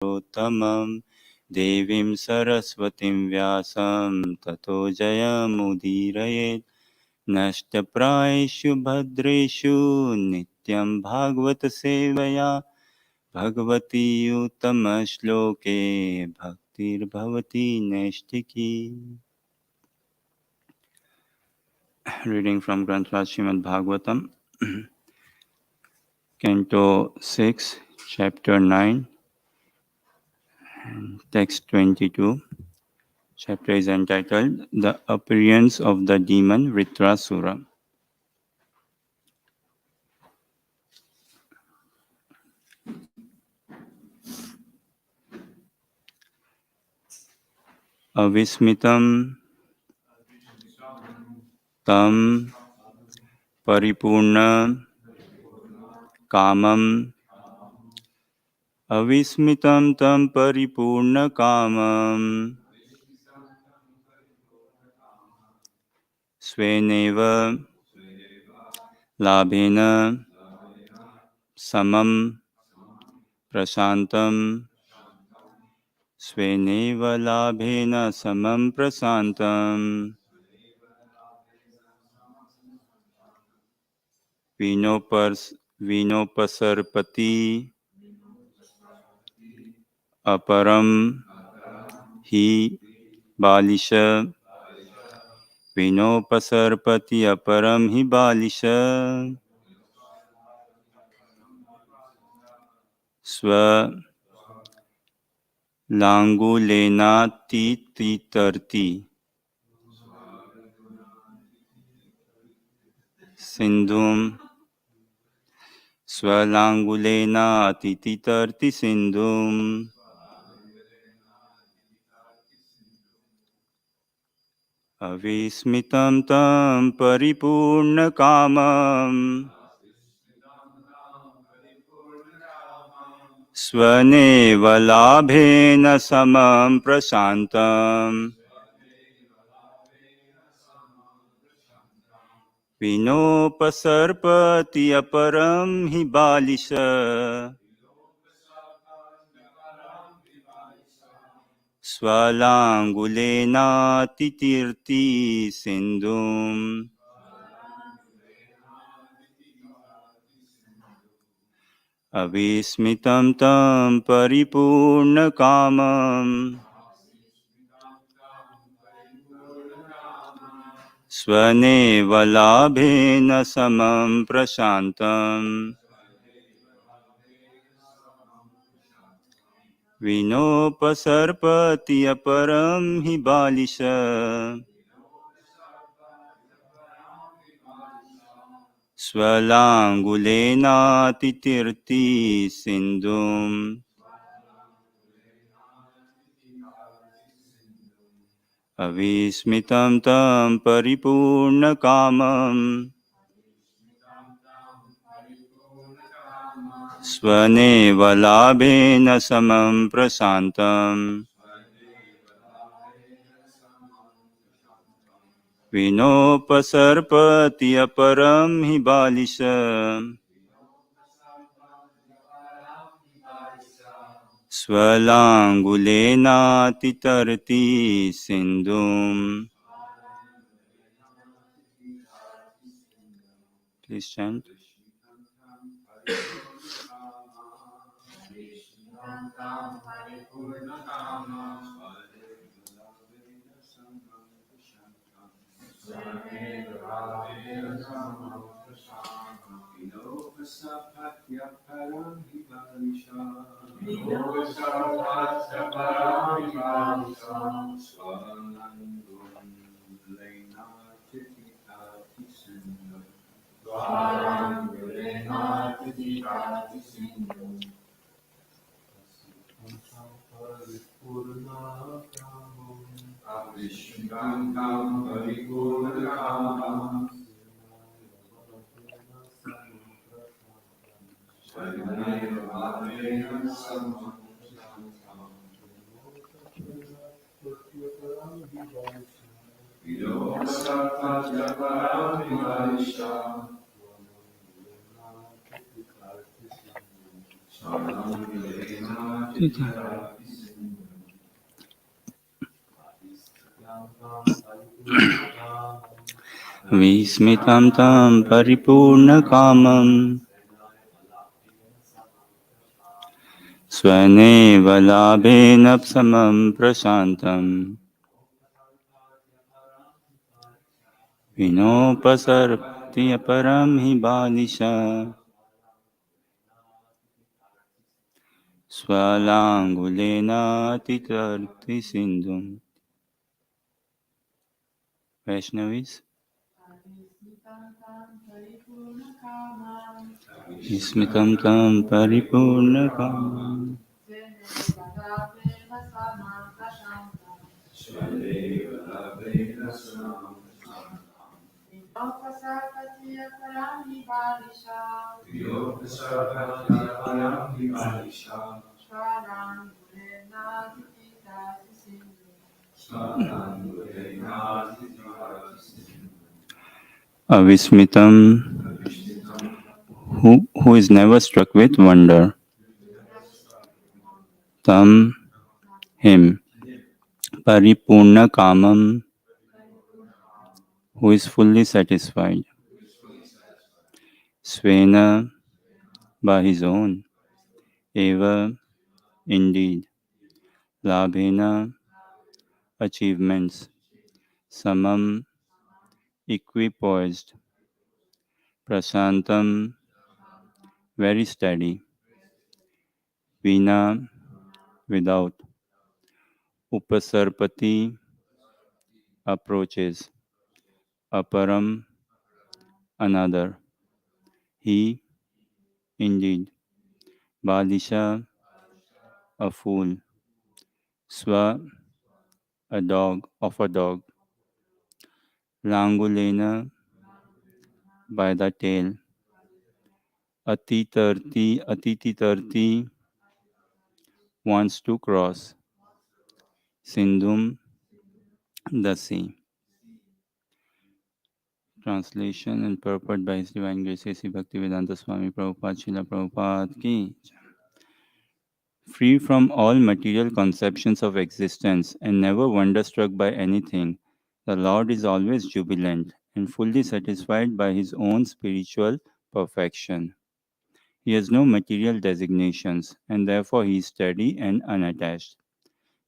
उत्तमं देवीं सरस्वतीं व्यासं ततो जयमुदीरयेत् नष्टप्रायेषु भद्रेषु नित्यं भागवत सेवया Bhagwati उत्तमश्लोके भक्तिर्भवति नैष्ठिकी. Reading from Granth Srimad Bhagavatam, Canto 6, Chapter 9, Text 22. Chapter is entitled The Appearance of the Demon Vritrasura. Avismitam tam paripurna kamam avismitam tam paripurna kamam sveneva labhena samam prasantam sveneva labhena samam prasantam vinopasarpati aparam hi balisha vinopasarpati aparam hi balisha swa langulena sindhum swalangulena tititarti sindhum avismitam tam paripurna kamam svaneva labhena samam prasantam vinopasarpati aparam hi balisha swalangulena titirti sindhum avismitam tam paripurna kamam svaneva labhena samam prasantam vinopasarpati aparam hi balisha swalangulena titirti sindhum avismitam tam paripurna kamam svaneva labhena samam prasantam vinopasarpati aparam hi balisha swalangulena titarti sindhum. Please chant. विस्मितं तं परिपूर्णकामं स्वनेव लाभेन समं प्रशान्तम् विनोपसर्पति अपरं हि बालिश स्वलाङ्गुलेनातितर्ति सिन्धुम्. Vaishnavis. Vismitam tam paripurnakamam Avismitam, who is never struck with wonder. Tam, him. Paripurna kamam, who is fully satisfied. Svena, by his own. Eva, indeed. Labhena, achievements. Samam, equipoised. Prasantam, very steady. Vina, without. Upasarpati, approaches. Aparam, another. He, indeed. Badisha, a fool. Swa, a dog, of a dog. Langulena, by the tail. Atiti wants to cross. Sindhum, the sea. Translation and purport by His Divine Grace A.C. Bhaktivedanta Swami Prabhupada Srila Prabhupada ki. Free from all material conceptions of existence and never wonderstruck by anything, the Lord is always jubilant and fully satisfied by his own spiritual perfection. He has no material designations and therefore he is steady and unattached.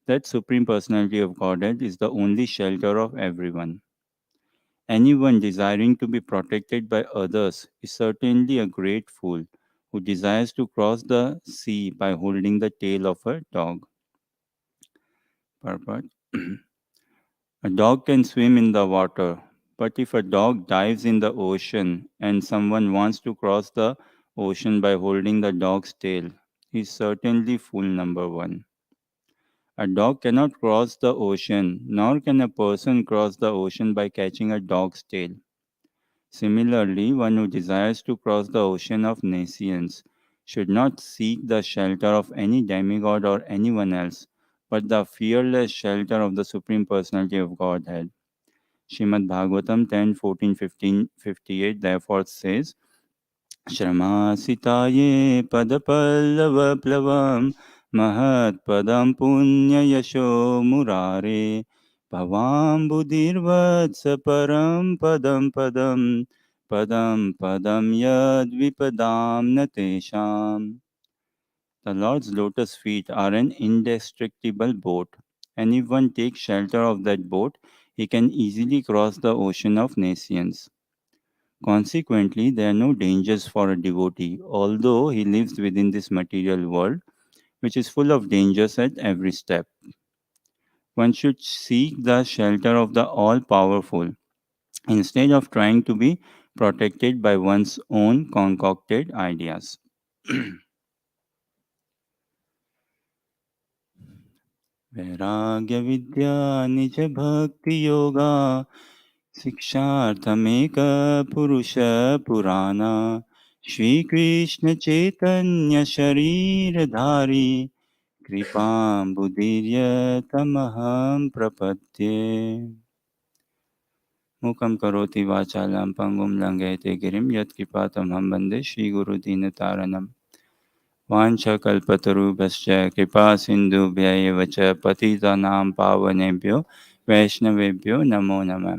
That Supreme Personality of Godhead is the only shelter of everyone. Anyone desiring to be protected by others is certainly a great fool who desires to cross the sea by holding the tail of a dog. Purport. A dog can swim in the water, but if a dog dives in the ocean and someone wants to cross the ocean by holding the dog's tail, he is certainly fool number one. A dog cannot cross the ocean, nor can a person cross the ocean by catching a dog's tail. Similarly, one who desires to cross the ocean of nescience should not seek the shelter of any demigod or anyone else, but the fearless shelter of the Supreme Personality of Godhead. Srimad Bhagavatam 10, 14, 15, 58 therefore says, Shramasitaye padapallava mahat padam punya yasho murare bhavam buddhirvatsa param padam padam yad vipadam natesham. The Lord's lotus feet are an indestructible boat, and if one takes shelter of that boat, he can easily cross the ocean of nescience. Consequently, there are no dangers for a devotee, although he lives within this material world, which is full of dangers at every step. One should seek the shelter of the all powerful instead of trying to be protected by one's own concocted ideas. वैराग्य विद्या निज भक्ति योगा शिक्षार्थमेक पुरुष पुराना श्री कृष्ण चैतन्य शरीरधारी कृपां बुद्धिर्यतमहं प्रपद्ये. मूकं करोति वाचालं पंगुं लङ्घयते गिरिं यत्कृपातमहं वन्दे श्रीगुरुदीनतारणम्. वाञ्छकल्पतरुभ्यश्च कृपा सिन्धुभ्य एव च पतितानां पावनेभ्यो वैष्णवेभ्यो नमो नमः।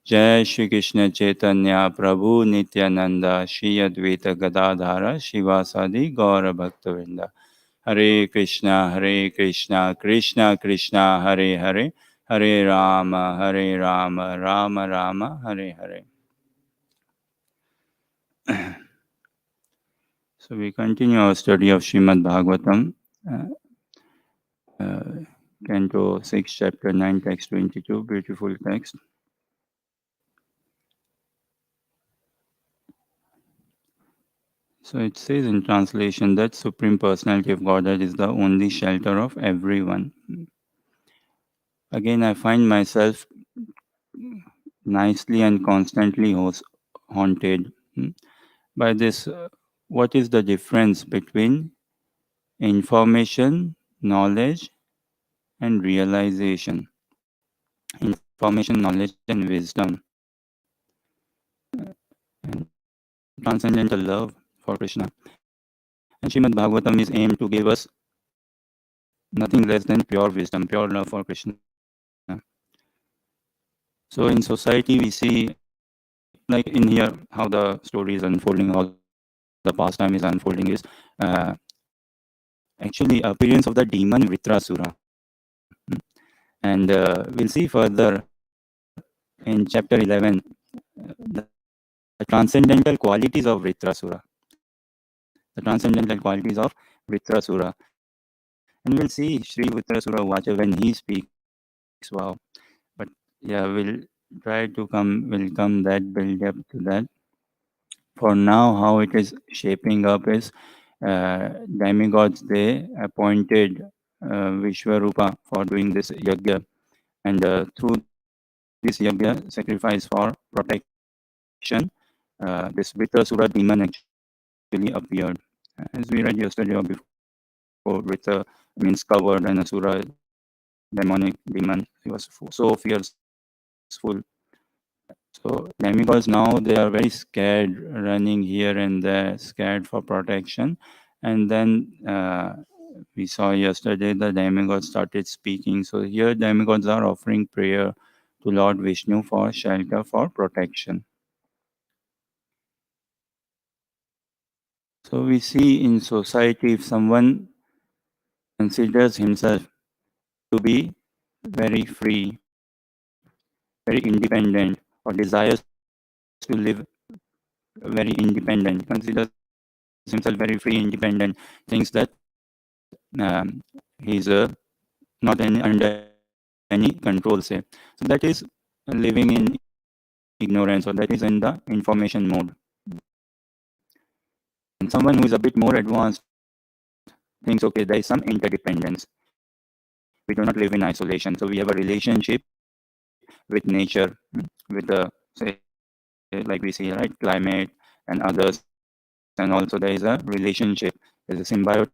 जय श्री कृष्ण चैतन्य प्रभु नित्यानंद श्री अद्वैत गदाधर शिवासादि गौर भक्तवृंद। हरे कृष्णा कृष्णा कृष्णा हरे हरे, हरे Ram Ram Ram Hare Hare. So we continue our study of Srimad Bhagavatam, uh, Canto 6, Chapter 9, Text 22, beautiful text. So it says in translation that Supreme Personality of Godhead is the only shelter of everyone. Again, I find myself nicely and constantly haunted by this. What is the difference between information, knowledge, and realization? Information, knowledge, and wisdom, and transcendental love for Krishna. And Srimad Bhagavatam is aimed to give us nothing less than pure wisdom, pure love for Krishna. So in society, we see, like in here, how the story is unfolding, how the pastime is unfolding is uh, actually appearance of the demon Vritrasura. And we'll see further in chapter 11 the transcendental qualities of Vritrasura. The transcendental qualities of Vritrasura. And we'll see Sri Vritrasura Vacha when he speaks. Wow. But yeah, we'll come that build up to that. For now, how it is shaping up is demigods, they appointed Vishwarupa for doing this yajna, and through this yajna, sacrifice for protection, this Vritrasura demon actually appeared. As we read yesterday or before, Vritra means covered, and Asura, demonic demon, he was so fearful. So demigods now they are very scared, running here and there, scared for protection. And then we saw yesterday the demigods started speaking. So here demigods are offering prayer to Lord Vishnu for shelter, for protection. So we see in society if someone considers himself to be very free, very independent, or desires to live very independent, considers himself very free, independent, thinks that he's not under any control, say. So that is living in ignorance, or that is in the information mode. And someone who is a bit more advanced thinks, okay, there is some interdependence. We do not live in isolation. So we have a relationship with nature, with the, say, like we see, right, climate and others. And also there is a relationship, there's a symbiotic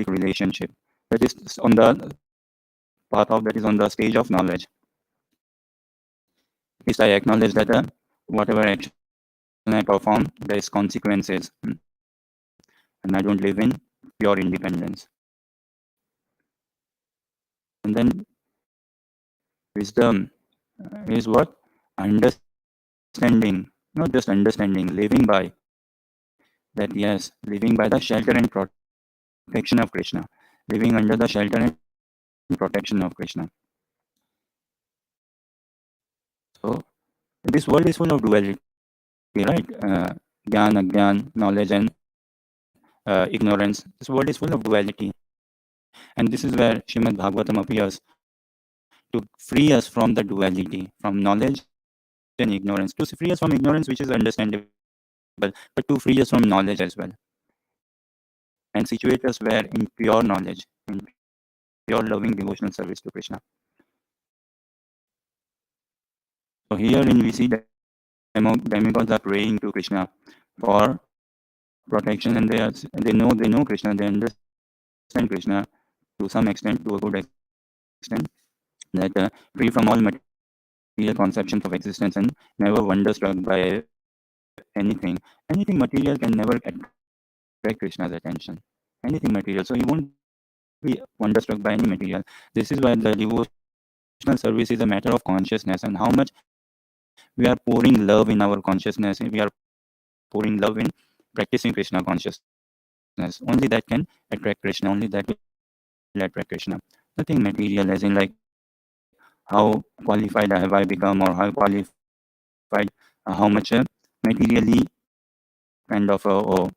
relationship that is on the path of, that is on the stage of knowledge. At least I acknowledge that whatever action I perform, there is consequences, and I don't live in pure independence. And then wisdom is what? Understanding, not just understanding, living by that, yes, living by the shelter and protection of Krishna, living under the shelter and protection of Krishna. So this world is full of duality, right? Gyan, agyan, knowledge, and ignorance. This world is full of duality. And this is where Srimad Bhagavatam appears to free us from the duality, from knowledge and ignorance, to free us from ignorance, which is understandable, but to free us from knowledge as well, and situate us where in pure knowledge, in pure loving devotional service to Krishna. So herein we see demigods are praying to Krishna for protection, and they know Krishna, they understand Krishna to some extent, to a good extent, that free from all material conceptions of existence and never wonder struck by anything. Anything material can never attract Krishna's attention. anything material. So he won't be wonderstruck by any material. This is why the devotional service is a matter of consciousness, and how much we are pouring love in our consciousness, and we are pouring love in practicing Krishna consciousness. Only that can attract Krishna. Only that will attract Krishna. Nothing material, as in like how qualified have I become, or how qualified, how much materially kind of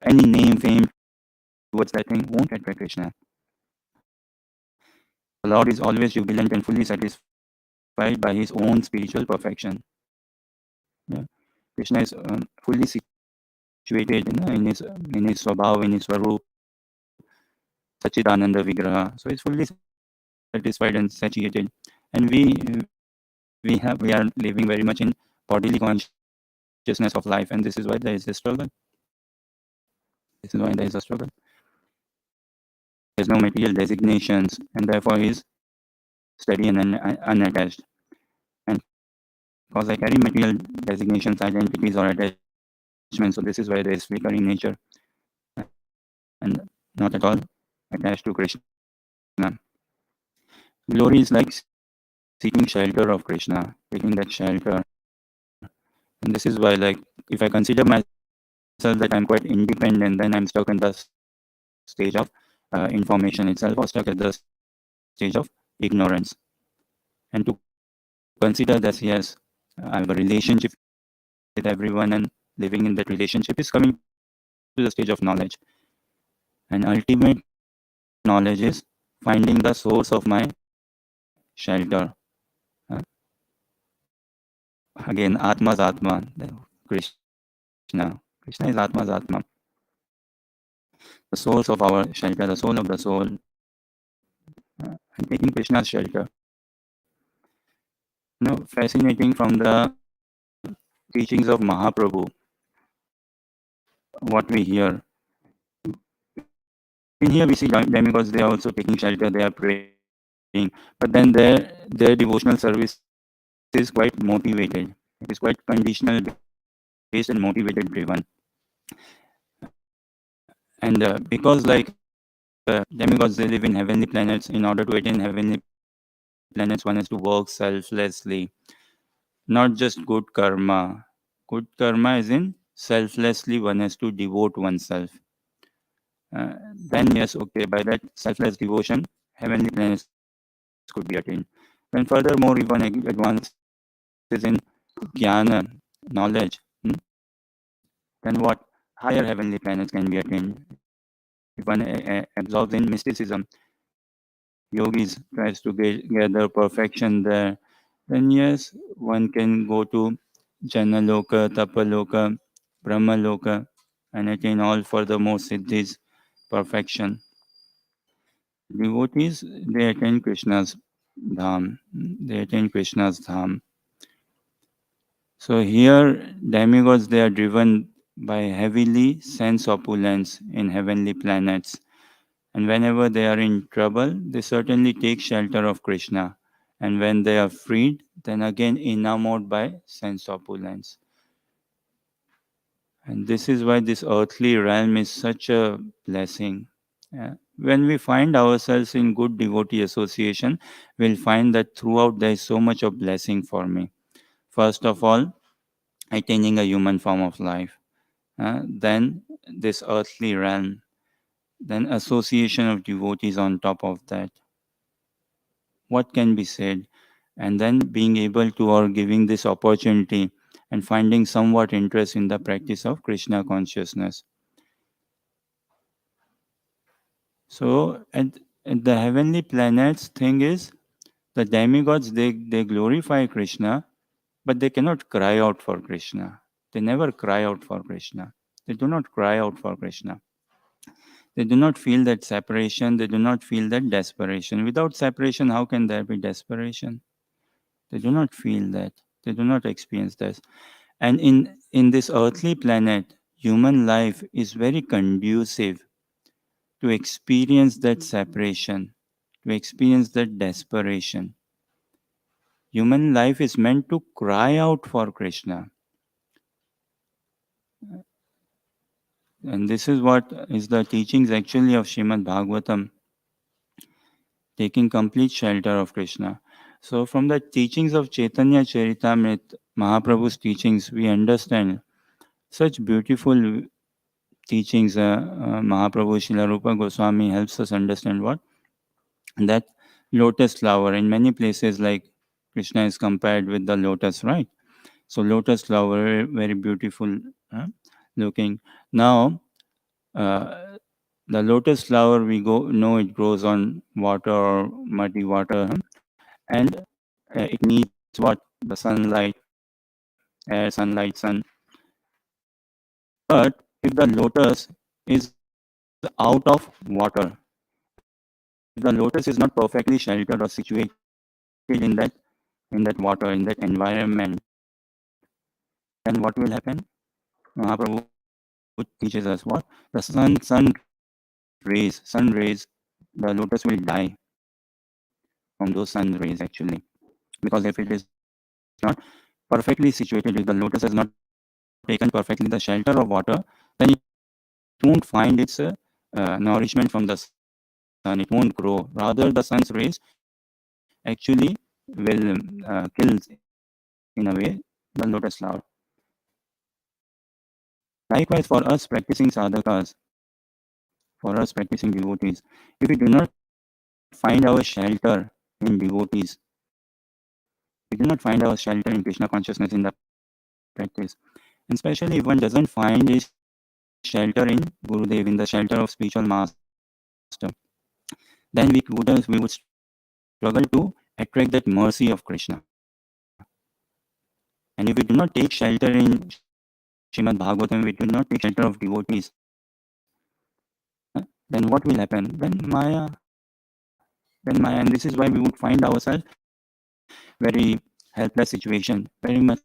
any name, fame towards that thing won't attract Krishna. The Lord is always jubilant and fully satisfied by his own spiritual perfection. Yeah. Krishna is fully situated, in his Swabhav, in his Swarup, Sachidananda Vigraha. So he's fully satisfied and satiated, and we are living very much in bodily consciousness of life, and this is why there is a struggle. This is why there is a struggle. He has no material designations, and therefore he is steady and unattached. And because I carry material designations, identities, or attachments, so this is why there is flickering nature and not at all attached to Krishna. Glory is like seeking shelter of Krishna, taking that shelter. And this is why, like, if I consider myself that I'm quite independent, then I'm stuck in the stage of information itself, or stuck at the stage of ignorance. And to consider that, yes, I have a relationship with everyone and living in that relationship is coming to the stage of knowledge. And ultimate knowledge is finding the source of my shelter. Uh, Again, Atma's Atma, Krishna. Krishna is Atma's Atma, the source of our shelter, the soul of the soul, and taking Krishna's shelter. Fascinating from the teachings of Mahaprabhu, what we hear. In here, we see demigods, they are also taking shelter, they are praying, but then their devotional service is quite motivated. It is quite conditional based and motivated driven. And because, like, demigods, they live in heavenly planets, in order to attain heavenly planets, one has to work selflessly, not just good karma. Good karma is in selflessly one has to devote oneself. Then yes, okay, by that selfless devotion, heavenly planets could be attained. Then furthermore, even advances in jnana, knowledge, then what? Higher heavenly planets can be attained. If one absorbs in mysticism, yogis tries to gather perfection there, then yes, one can go to Janaloka, Tapaloka, Brahmaloka, and attain all furthermore siddhis, perfection. Devotees, they attain Krishna's dham, they attain Krishna's dham. So here, demigods, they are driven by heavily sense opulence in heavenly planets. And whenever they are in trouble, they certainly take shelter of Krishna. And when they are freed, then again enamored by sense opulence. And this is why this earthly realm is such a blessing. When we find ourselves in good devotee association, we'll find that throughout there is so much of blessing for me. First of all, attaining a human form of life. Then this earthly realm. Then association of devotees on top of that. What can be said? And then being able to, or giving this opportunity and finding somewhat interest in the practice of Krishna consciousness. So at the heavenly planets, thing is, the demigods, they glorify Krishna, but they cannot cry out for Krishna. They never cry out for Krishna. They do not cry out for Krishna. They do not feel that separation. They do not feel that desperation. Without separation, how can there be desperation? They do not feel that. They do not experience this. And in this earthly planet, human life is very conducive to experience that separation, to experience that desperation. Human life is meant to cry out for Krishna. And this is what is the teachings actually of Srimad Bhagavatam, taking complete shelter of Krishna. So, from the teachings of Chaitanya Charitamrita, Mahaprabhu's teachings, we understand such beautiful teachings. Mahaprabhu Srila Rupa Goswami helps us understand what? That lotus flower. In many places, like Krishna is compared with the lotus, right? So, lotus flower, very, very beautiful uh, looking. Now, uh, the lotus flower, we go know it grows on water or muddy water, and it needs what? The sunlight, air, sunlight, sun. But if the lotus is out of water, if the lotus is not perfectly sheltered or situated in that water, in that environment, then what will happen? Mahaprabhu teaches us what? The sun rays, the lotus will die from those sun rays actually. Because if it is not perfectly situated, if the lotus has not taken perfectly the shelter of water, then it won't find its nourishment from the sun. It won't grow. Rather, the sun's rays actually will kill in a way the lotus flower. Likewise, for us practicing sadhakas, for us practicing devotees, if we do not find our shelter in devotees, we do not find our shelter in Krishna consciousness in the practice, and especially if one doesn't find his shelter in Gurudev, in the shelter of spiritual master, then we would struggle to attract that mercy of Krishna. And if we do not take shelter in Srimad Bhagavatam, we do not take shelter of devotees, then what will happen? Then Maya, and this is why we would find ourselves very helpless situation, very much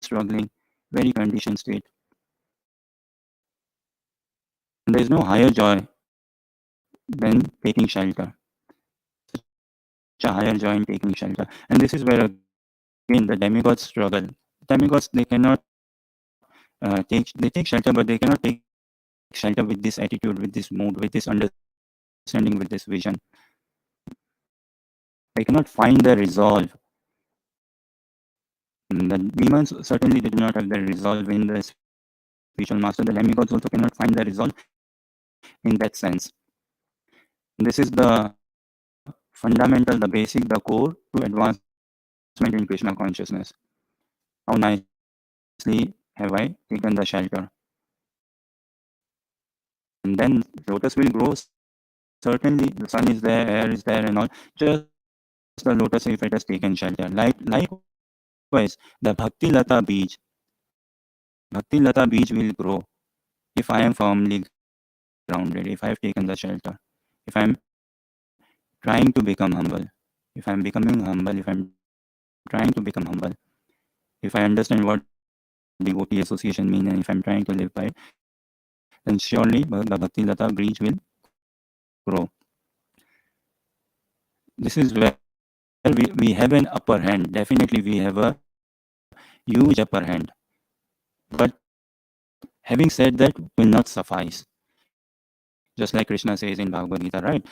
struggling, very conditioned state. And there is no higher joy than taking shelter. Such a higher joy in taking shelter. And this is where again the demigods struggle. Demigods, they cannot they take shelter, but they cannot take shelter with this attitude, with this mood, with this understanding, with this vision. They cannot find the resolve. The demons certainly did not have the resolve in the spiritual master. The demigods also cannot find the resolve in that sense. This is the fundamental, the basic, the core to advancement in Krishna consciousness. How nicely have I taken the shelter. And then lotus will grow. Certainly, the sun is there, air is there, and all. Just the lotus if it has taken shelter. Likewise, the Bhakti Lata beach. Bhakti Lata beach will grow if I am firmly grounded, if I have taken the shelter, if I am trying to become humble, if I am becoming humble, if I am trying to become humble, if I understand what devotee association means and if I'm trying to live by it, then surely the Bhakti Lata bridge will grow. This is where we have an upper hand. Definitely, we have a huge upper hand. But having said that, will not suffice. Just like Krishna says in Bhagavad Gita, right?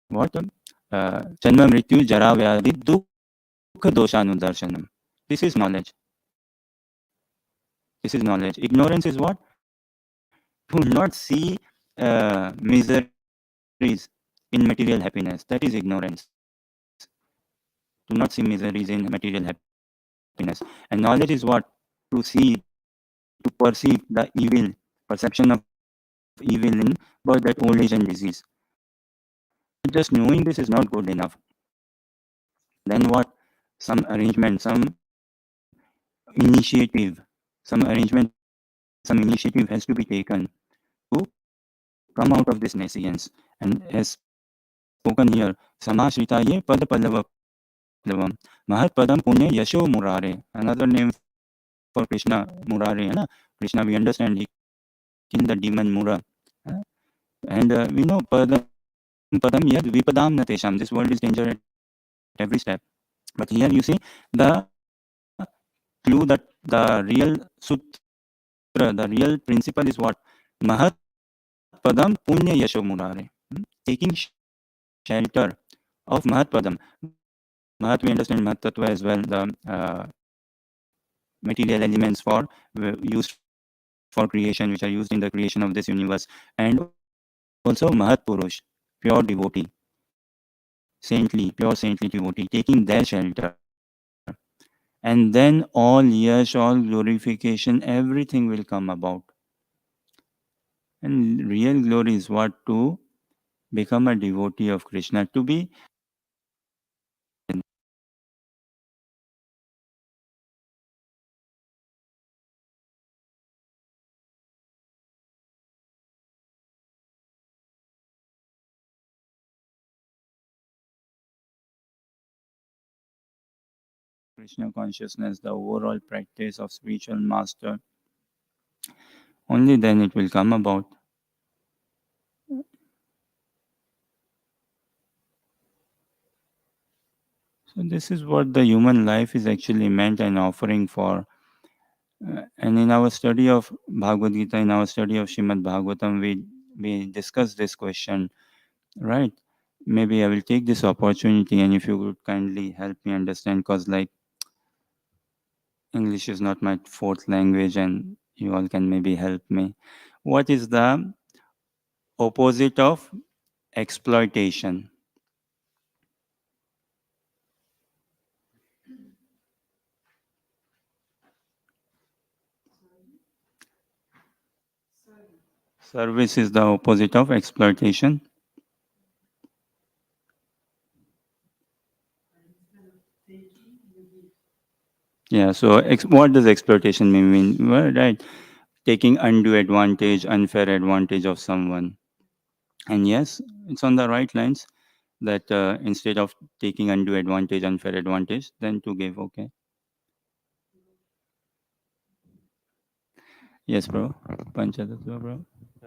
What? Janma Mrityu Jara Vyadi Dukha Doshanudarshanam. This is knowledge. This is knowledge. Ignorance is what? To not see miseries in material happiness. That is ignorance. To not see miseries in material happiness. And knowledge is what? To see, to perceive the evil, perception of evil in birth, that old age and disease. But just knowing this is not good enough. Then what? Some arrangement, some initiative has to be taken to come out of this nescience. And as spoken here, Samashrita ye Pad Pallava Plavam. Mahat Padam Punya Yasho Murare. Another name for Krishna, Murare. है ना? Krishna, we understand he killed the demon Mura. And we know Padam Padam Yad Vipadam Natesham. This world is danger at every step. But here you see the clue that the real Sut Sutta, the real principle is what? Mahat padam punya yasho murare. Taking shelter of Mahat Padam. Mahat, we understand Mahat Tattva as well, the material elements used for creation, which are used in the creation of this universe, and also Mahat Purush, pure devotee, pure saintly devotee, taking their shelter. And then all yash, all glorification, everything will come about. And real glory is what? To become a devotee of Krishna, to be Krishna consciousness, the overall practice of spiritual master, only then it will come about. So this is what the human life is actually meant and offering for. And in our study of Bhagavad Gita, in our study of Srimad Bhagavatam, we discussed this question, right? Maybe I will take this opportunity, and if you would kindly help me understand, because like English is not my fourth language, and you all can maybe help me. What is the opposite of exploitation? Service is the opposite of exploitation. Yeah, so what does exploitation mean? Well, right, taking undue advantage, unfair advantage of someone. And yes, it's on the right lines that instead of taking undue advantage, unfair advantage, then to give, okay. Yes, bro. Panchatattva, bro. Uh,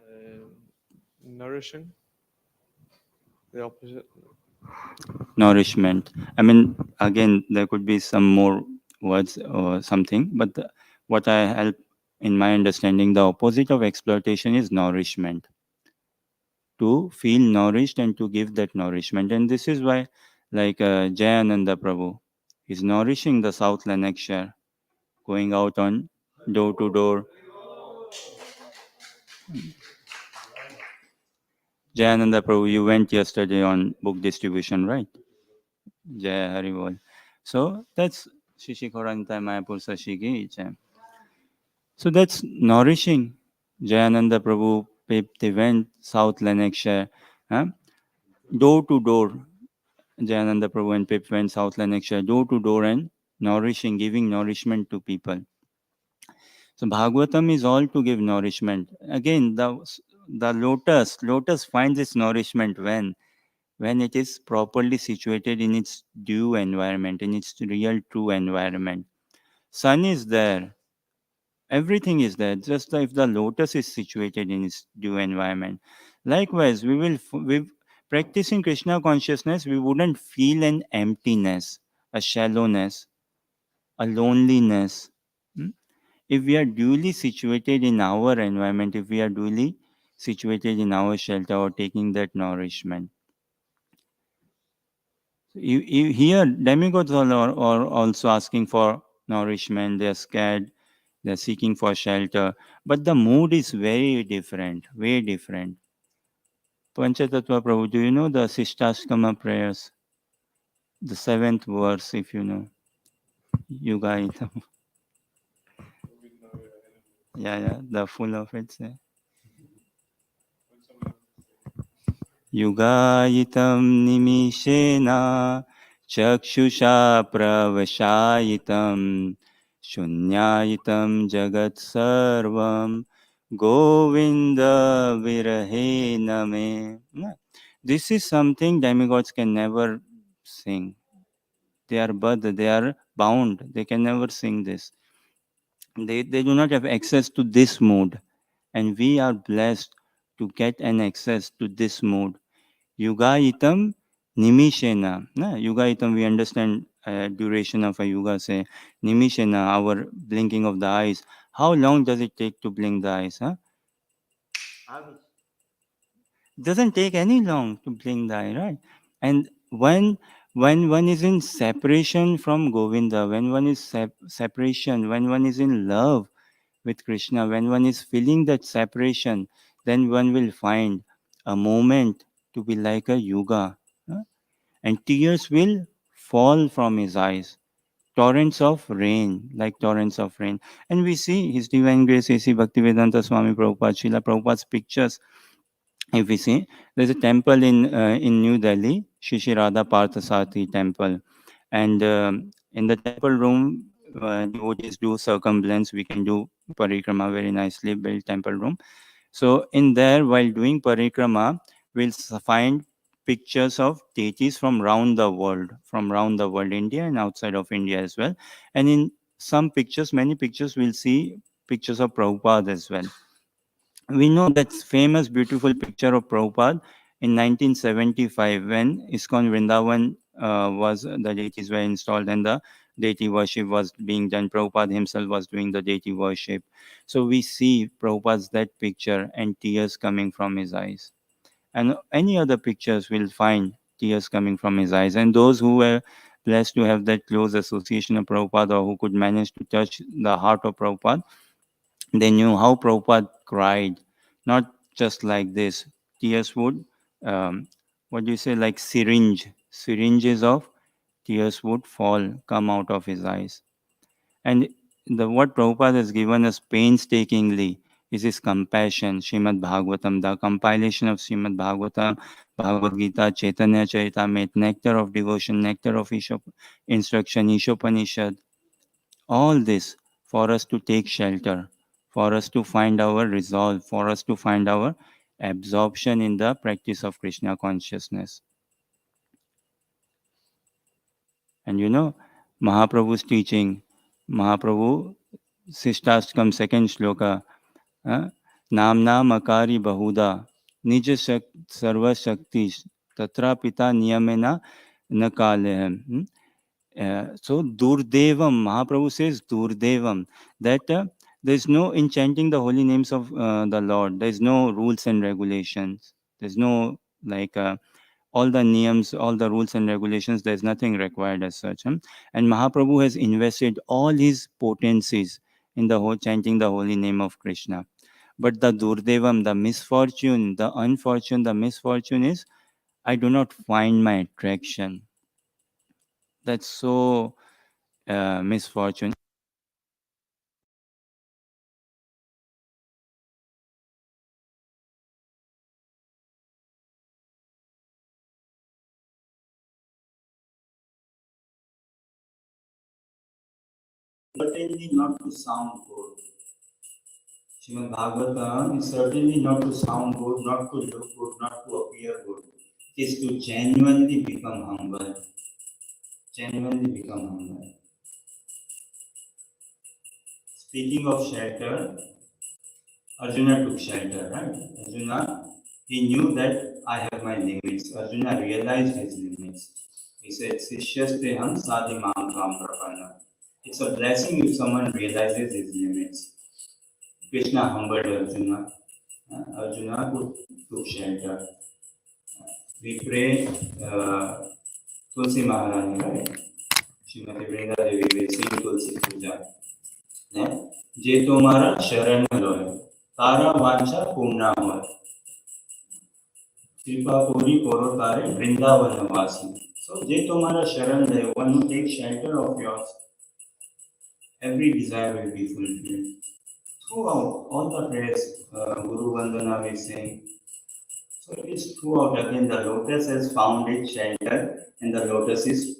Nourishing, the opposite. Nourishment. I mean, again, there could be some more words or something, but what I help in my understanding, the opposite of exploitation is nourishment. To feel nourished and to give that nourishment. And this is why, like Jayananda Prabhu is nourishing the South Lanarkshire, going out on door to door. Jayananda Prabhu, you went yesterday on book distribution, right? Jaya Haribol. So that's Shishikharanta Mayapur Sashigi. So that's nourishing. Jayananda Prabhu, they went South Lanarkshire, huh? Door to door. Jayananda Prabhu and Pip went South Lanarkshire, door to door and nourishing, giving nourishment to people. So Bhagavatam is all to give nourishment. Again, the lotus finds its nourishment when it is properly situated in its due environment, in its real true environment. Sun is there, everything is there. Just if the lotus is situated in its due environment. Likewise, we practicing Krishna consciousness, we wouldn't feel an emptiness, a shallowness, a loneliness. Hmm? If we are duly situated in our environment, if we are duly situated in our shelter or taking that nourishment. Here, demigods are also asking for nourishment, they are scared, they are seeking for shelter, but the mood is very different, way different. Panchatattva Prabhu, do you know the Sishtastkama prayers? The seventh verse, if you know. Yuga Itam. Yeah, the full of it. युगायितं निमिषेण चक्षुषा प्रवशायितं शून्यायितं जगत्सर्वं गोविन्दविरहेण मे. This is something demigods can never sing. They are baddha, they are bound. They can never sing this. They do not have access to this mood. And we are blessed to get an access to this mood. Yugaitam nimishena. Yugaitam, we understand duration of a yuga, say nimishena, our blinking of the eyes. How long does it take to blink the eyes? Huh? Doesn't take any long to blink the eye, right? And when one is in separation from Govinda, when one is separation, when one is in love with Krishna, when one is feeling that separation, then one will find a moment to be like a yoga, huh? And tears will fall from his eyes, torrents of rain, like torrents of rain. And we see His Divine Grace A.C. Bhaktivedanta Swami Prabhupada, Srila Prabhupada's pictures. If we see, there's a temple in New Delhi, Shishi Radha Parthasarathi temple, and in the temple room, devotees do circumambulance. We can do parikrama, very nicely built temple room. So in there, while doing parikrama, we'll find pictures of deities from round the world, India and outside of India as well. And in some pictures, many pictures, we'll see pictures of Prabhupada as well. We know that famous, beautiful picture of Prabhupada in 1975 when ISKCON Vrindavan the deities were installed and the deity worship was being done. Prabhupada himself was doing the deity worship. So we see Prabhupada's that picture and tears coming from his eyes. And any other pictures will find tears coming from his eyes. And those who were blessed to have that close association of Prabhupada or who could manage to touch the heart of Prabhupada, they knew how Prabhupada cried, not just like this. Tears would, what do you say, like syringes of tears would come out of his eyes. And what Prabhupada has given us painstakingly is his compassion, Srimad Bhagavatam, the compilation of Srimad Bhagavatam, Bhagavad Gita, Chaitanya Charitamrita, nectar of devotion, nectar of instruction, Ishopanishad, all this for us to take shelter, for us to find our resolve, for us to find our absorption in the practice of Krishna consciousness. And Mahaprabhu's teaching, Mahaprabhu, Sishtastkam, second shloka, Namna Makari Bahuda, Nija Sarva Shakti, Tatra Pita Niyamena Nakalehem. So Durdevam, Mahaprabhu says Durdevam, that there's no enchanting the holy names of the Lord. There's no rules and regulations. There's no like all the niyams, all the rules and regulations. There's nothing required as such. And Mahaprabhu has invested all his potencies in the whole chanting the holy name of Krishna. But the Durdevam, the misfortune, the unfortune, the misfortune is I do not find my attraction. That's so misfortune. Certainly not to sound good. Srimad Bhagavatam is certainly not to sound good, not to look good, not to appear good. It is to genuinely become humble. Genuinely become humble. Speaking of shelter, Arjuna took shelter, right? Arjuna, he knew that I have my limits. Arjuna realized his limits. He said, Sishyasteham sadhimam kam prapanna. It's a blessing if someone realizes his limits. Krishna humbled Arjuna. Arjuna took shelter. We pray Tulsi Maharani, right? Shrimati Vrinda Devi, we sing Tulsi Puja. जे तुम्हारा शरण लोय तारा वांछा पूर्णा होय कृपा पूरी करो तारे वृंदावन वासी. So जे तुम्हारा शरण ले, one who takes shelter of yours, every desire will be fulfilled. Throughout all the prayers, Guru Vandana we sing. So it is throughout. Again, the lotus has found its shelter, and the lotus is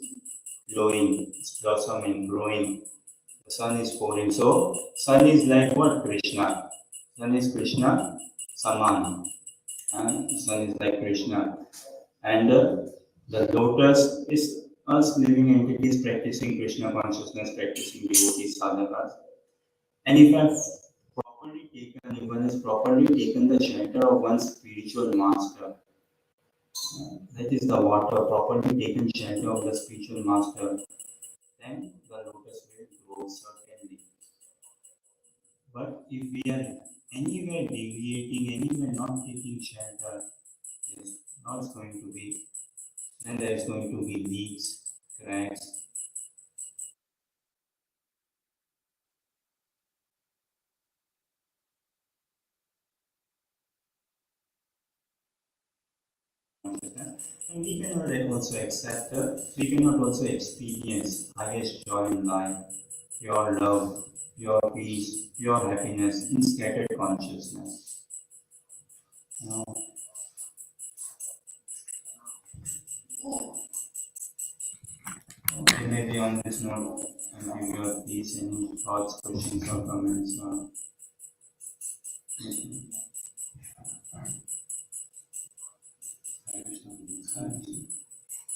glowing, it's blossoming, growing. The sun is pouring. So sun is like what? Krishna. Sun is Krishna, Saman. Sun is like Krishna. And the lotus is us living entities practicing Krishna consciousness, practicing devotee sadhakas. And if one has properly taken the shelter of one's spiritual master, that is the water, properly taken shelter of the spiritual master, then the lotus will grow certainly. But if we are anywhere deviating, anywhere not taking shelter, there's not going to be, then there's going to be leaks, cracks, and we cannot also accept, we cannot also experience highest joy in life, pure love, pure peace, pure happiness in scattered consciousness. You know, okay, maybe on this note, give your peace, any thoughts, questions, or comments.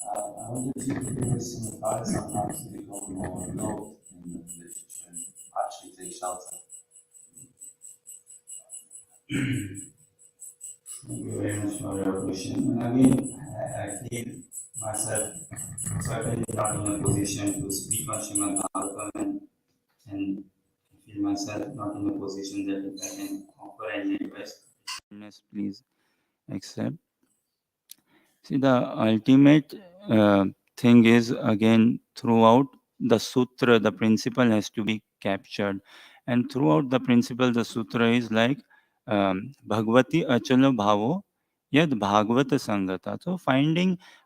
I wanted to because in the past sometimes we become more involved in the relationship and actually take shelter. Thank you very much for your question. And again, I feel myself certainly not in a position to speak on Srimad Bhagavatam, and I feel myself not in a position that if I can offer any advice. Please accept. See, the ultimate thing is again throughout the sutra, the principle has to be captured, and throughout the principle, the sutra is like Bhagavati Achalo Bhavo Yad Bhagavata Sangata. So,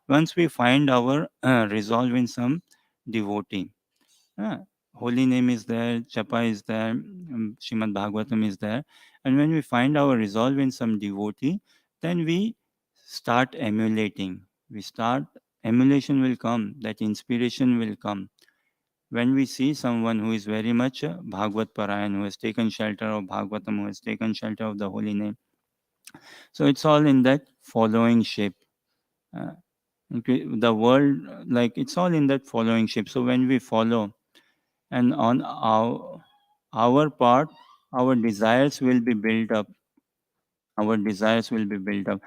once we find our resolve in some devotee, uh, holy name is there, Chapa is there, Shrimad Bhagavatam is there, and when we find our resolve in some devotee, then we start emulating. We start emulation will come, that inspiration will come. When we see someone who is very much Bhagavat Parayan, who has taken shelter of Bhagavatam, who has taken shelter of the holy name. So it's all in that following shape. Uh, the world, like it's all in that following shape. So when we follow, and on our part, our desires will be built up. Our desires will be built up.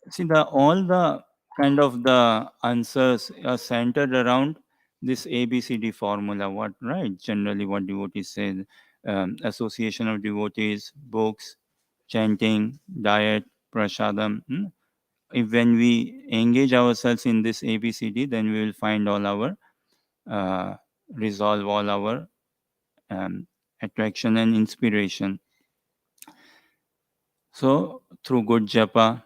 See, the all the kind of the answers are centered around this ABCD formula. What, right? Generally, what devotees say: association of devotees, books, chanting, diet, prasadam. If when we engage ourselves in this ABCD, then we will find all our uh, resolve, all our um, attraction and inspiration. So through good japa,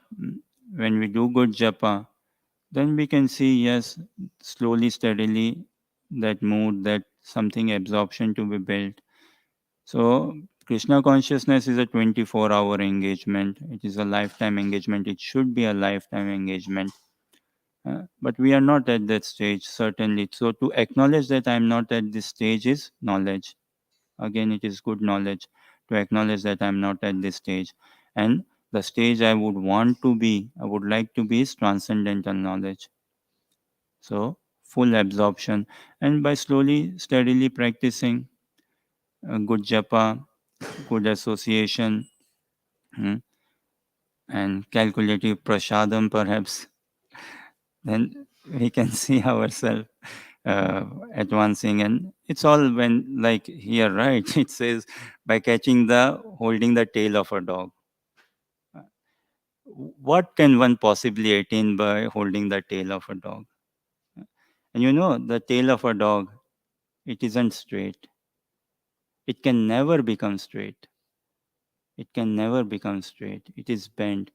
when we do good japa, then we can see, yes, slowly, steadily, that mood, that something absorption to be built. So Krishna consciousness is a 24-hour engagement. It is a lifetime engagement. It should be a lifetime engagement. But we are not at that stage, certainly. So to acknowledge that I am not at this stage is knowledge. Again, it is good knowledge to acknowledge that I'm not at this stage. And the stage I would want to be, I would like to be, is transcendental knowledge. So full absorption. And by slowly, steadily practicing good japa, good association, hmm, and calculative prasadam perhaps, then we can see ourselves advancing. And it's all when, like here, right? It says by catching holding the tail of a dog. What can one possibly attain by holding the tail of a dog? And the tail of a dog, it isn't straight. It can never become straight. It can never become straight. It is bent.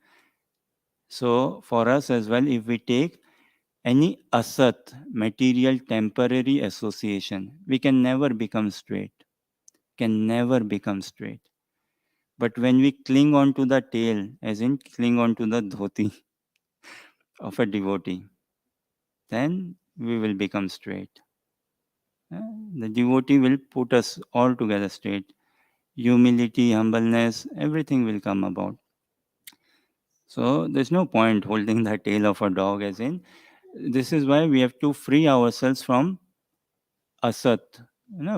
So for us as well, if we take any asat, material temporary association, we can never become straight. Can never become straight. But when we cling on to the tail, as in cling on to the dhoti of a devotee, then we will become straight. Uh, The devotee will put us all together straight. Humility, humbleness, everything will come about. So there's no point holding the tail of a dog, as in, this is why we have to free ourselves from asat,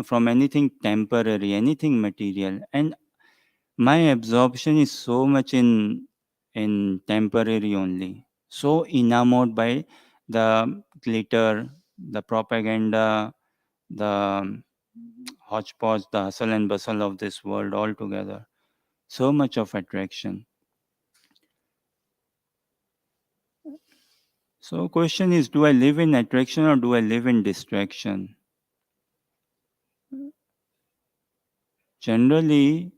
from anything temporary, anything material. And my absorption is so much in temporary only. So enamored by the glitter, the propaganda, the hodgepodge, the hustle and bustle of this world all together. So much of attraction. So question is, do I live in attraction or do I live in distraction? Generally,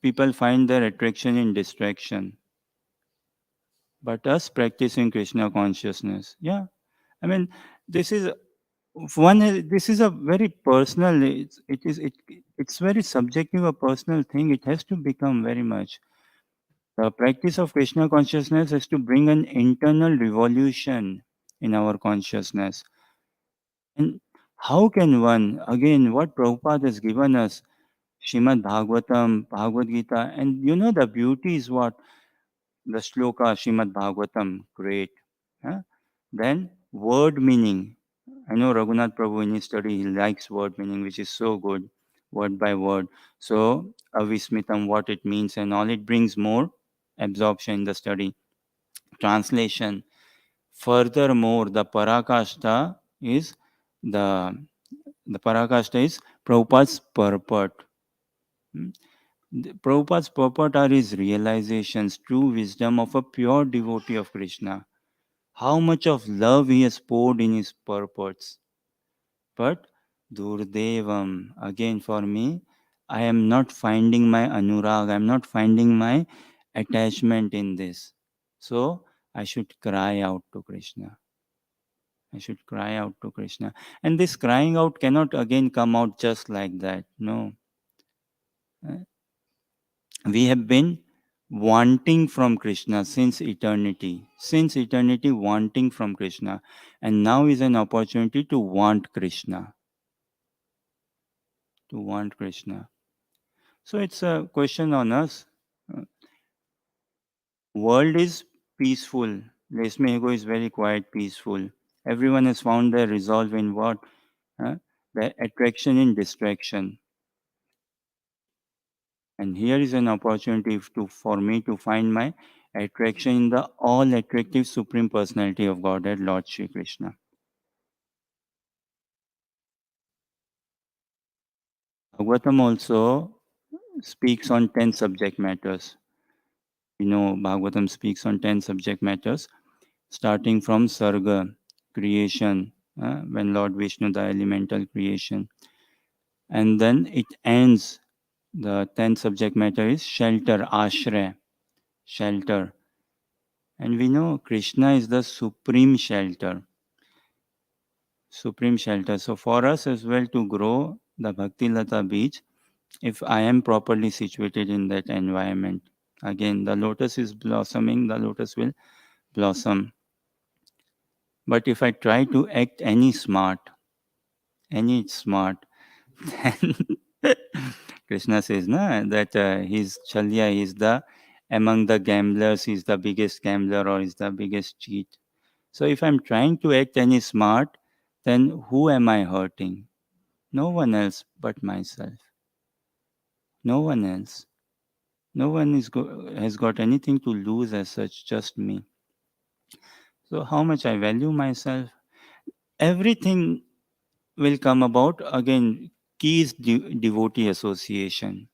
people find their attraction in distraction. But us practicing Krishna consciousness, yeah. I mean, this is this is a very personal. It's very subjective, a personal thing. It has to become very much. The practice of Krishna consciousness has to bring an internal revolution in our consciousness. And how can one, again, what Prabhupada has given us, Srimad Bhagavatam, Bhagavad Gita, and you know the beauty is what? The shloka, Srimad Bhagavatam, great. Huh? Then word meaning. I know Raghunath Prabhu in his study, he likes word meaning, which is so good, word by word. So, avismitam, what it means and all, it brings more absorption in the study. Translation. Furthermore, is the the Parakashta is Prabhupada's purport. Hmm? Prabhupada's purport are his realizations, true wisdom of a pure devotee of Krishna. How much of love he has poured in his purports. But Durdevam, again for me, I am not finding my anurag, I am not finding my attachment in this. So I should cry out to Krishna. I should cry out to Krishna. And this crying out cannot again come out just like that. No. Uh, We have been wanting from Krishna since eternity, wanting from Krishna. And now is an opportunity to want Krishna, to want Krishna. So it's a question on us. Uh, World is peaceful. Lesmehego is very quiet, peaceful. Everyone has found their resolve in what? Uh, the attraction in distraction. And here is an opportunity for me to find my attraction in the all attractive Supreme Personality of Godhead, Lord Shri Krishna. Bhagavatam also speaks on 10 subject matters. You know, Bhagavatam speaks on 10 subject matters, starting from Sarga, creation, when Lord Vishnu, the elemental creation. And then it ends, the 10th subject matter is shelter, ashray, shelter. And we know Krishna is the supreme shelter. Supreme shelter. So for us as well to grow the Bhakti Lata beach, if I am properly situated in that environment, again the lotus is blossoming, the lotus will blossom. But if I try to act any smart, then Krishna says na, that he's Chalya, he's the among the gamblers, he's the biggest gambler or he's the biggest cheat. So if I'm trying to act any smart, then who am I hurting? No one else but myself. No one else. No one has got anything to lose as such, just me. So, how much I value myself, everything will come about. Again, key is devotee association.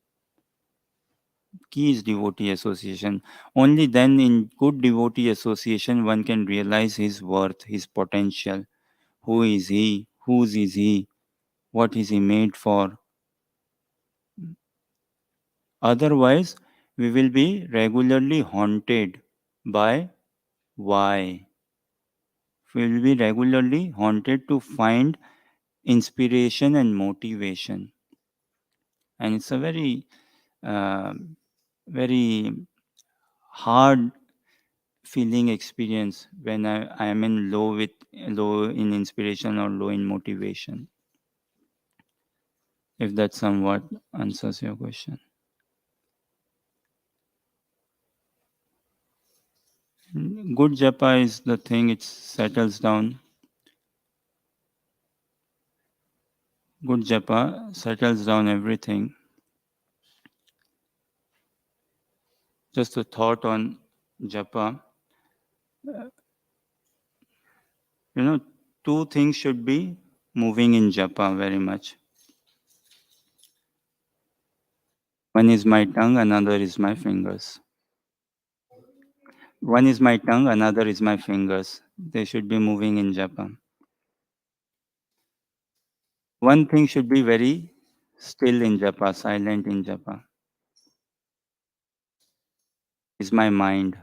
Key is devotee association. Only then, in good devotee association, one can realize his worth, his potential. Who is he? Whose is he? What is he made for? Otherwise, we will be regularly haunted by why. We will be regularly haunted to find inspiration and motivation. And it's a very, uh, very hard feeling experience when I am in low in inspiration or low in motivation. If that somewhat answers your question. Good japa is the thing, it settles down. Good japa settles down everything. Just a thought on japa. You know, two things should be moving in japa very much. One is my tongue, another is my fingers. One is my tongue, another is my fingers. They should be moving in japa. One thing should be very still in japa, silent in japa, is my mind.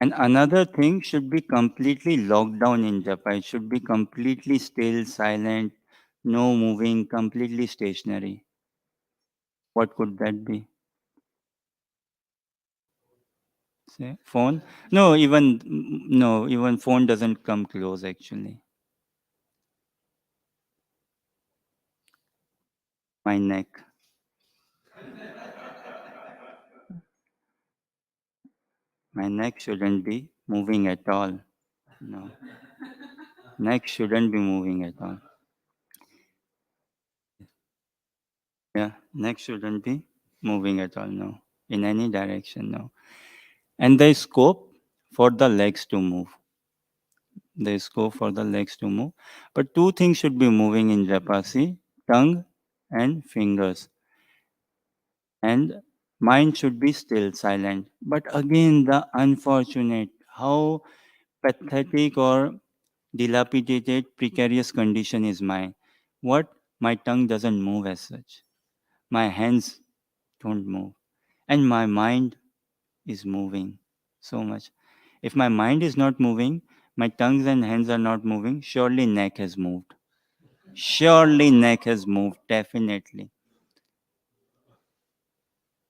And another thing should be completely locked down in japa. It should be completely still, silent, no moving, completely stationary. What could that be? Say, phone? No, even phone doesn't come close actually. My neck. My neck shouldn't be moving at all. No. Neck shouldn't be moving at all. Yeah, neck shouldn't be moving at all. No. In any direction, no. And there is scope for the legs to move. There is scope for the legs to move. But two things should be moving in Japasi, tongue and fingers. And mind should be still, silent. But again, the unfortunate, how pathetic or dilapidated, precarious condition is mine. What? My tongue doesn't move as such. My hands don't move. And my mind is moving so much. If my mind is not moving, my tongues and hands are not moving, surely neck has moved. Surely neck has moved, definitely.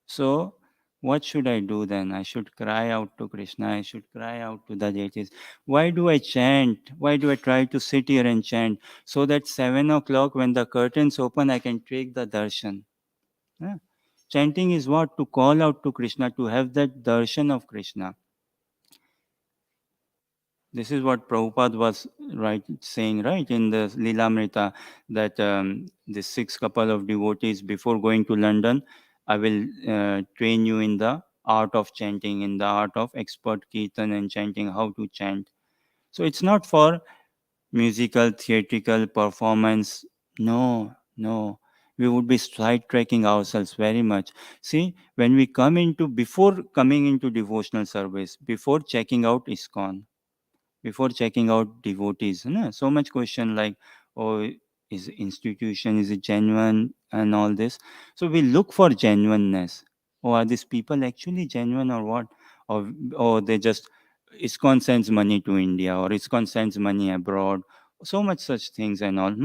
So, what should I do then? I should cry out to Krishna. I should cry out to the deities. Why do I chant? Why do I try to sit here and chant? So that 7 o'clock, when the curtains open, I can take the darshan. Yeah. Chanting is what? To call out to Krishna, to have that darshan of Krishna. This is what Prabhupada was saying, right, in the Lilamrita, that the six couple of devotees, before going to London, I will train you in the art of chanting, in the art of expert kirtan and chanting, how to chant. So it's not for musical, theatrical performance. No, no. We would be sidetracking ourselves very much. See, when we come into, before coming into devotional service, before checking out ISKCON, before checking out devotees, no? So much question like, oh, is institution, is it genuine and all this. So we look for genuineness. Oh, are these people actually genuine or what? Or they just, ISKCON sends money to India, or ISKCON sends money abroad. So much such things and all.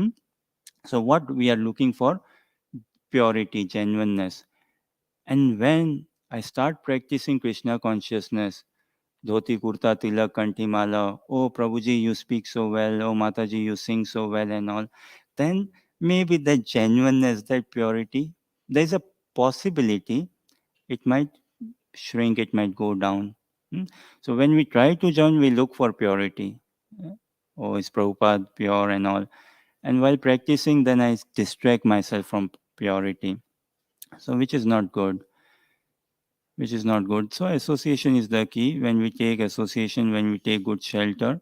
So what we are looking for? Purity, genuineness. And when I start practicing Krishna consciousness, dhoti kurta tilak kanti mala, oh Prabhuji, you speak so well, oh Mataji, you sing so well and all, then maybe that genuineness, that purity, there's a possibility it might shrink, it might go down. Hmm? So when we try to join, we look for purity. Yeah. Oh, is Prabhupada pure and all. And while practicing, then I distract myself from purity. So which is not good. Which is not good. So association is the key. When we take association, when we take good shelter,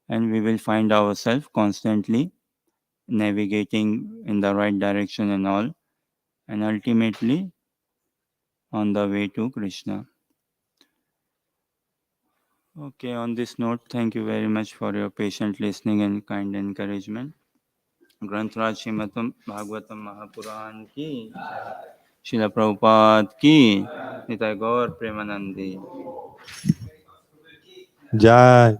and we will find ourselves constantly navigating in the right direction and all, and ultimately on the way to Krishna. Okay, on this note, thank you very much for your patient listening and kind encouragement. ग्रंथराज श्रीमतम Bhagavatam Mahapuran की, शिला प्रभुपाद की, निताय गौर प्रेमानंदी। जय